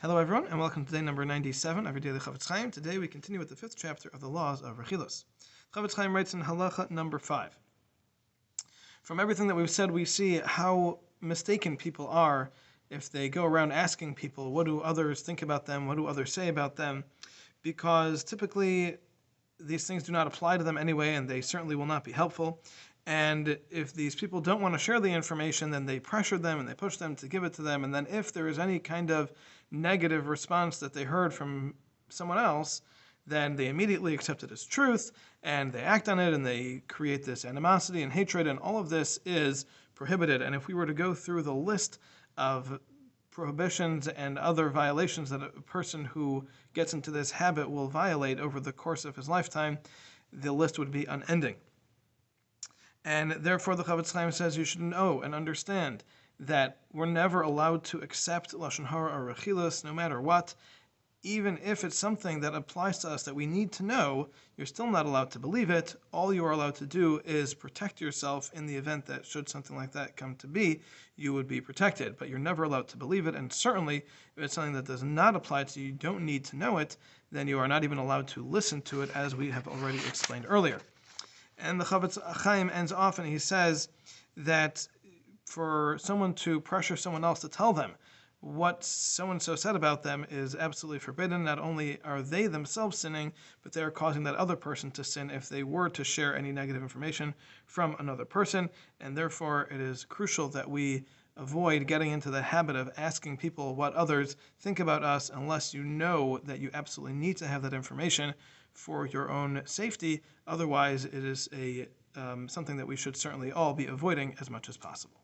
Hello everyone, and welcome to day number 97 of your daily Chafetz Chaim. Today we continue with the 5th chapter of the laws of Rechilos. Chafetz Chaim writes in halacha number 5. From everything that we've said, we see how mistaken people are if they go around asking people, what do others think about them, what do others say about them, because typically these things do not apply to them anyway, and they certainly will not be helpful. And if these people don't want to share the information, then they pressure them and they push them to give it to them. And then if there is any kind of negative response that they heard from someone else, then they immediately accept it as truth and they act on it and they create this animosity and hatred, and all of this is prohibited. And if we were to go through the list of prohibitions and other violations that a person who gets into this habit will violate over the course of his lifetime, the list would be unending. And therefore the Chafetz Chaim says you should know and understand that we're never allowed to accept Lashon Hara or Rechilos no matter what. Even if it's something that applies to us that we need to know, you're still not allowed to believe it. All you are allowed to do is protect yourself in the event that should something like that come to be, you would be protected. But you're never allowed to believe it, and certainly if it's something that does not apply to you, you don't need to know it, then you are not even allowed to listen to it, as we have already explained earlier. And the Chafetz Chaim ends off and he says that for someone to pressure someone else to tell them what so-and-so said about them is absolutely forbidden. Not only are they themselves sinning, but they are causing that other person to sin if they were to share any negative information from another person. And therefore it is crucial that we avoid getting into the habit of asking people what others think about us unless you know that you absolutely need to have that information for your own safety. Otherwise, it is something that we should certainly all be avoiding as much as possible.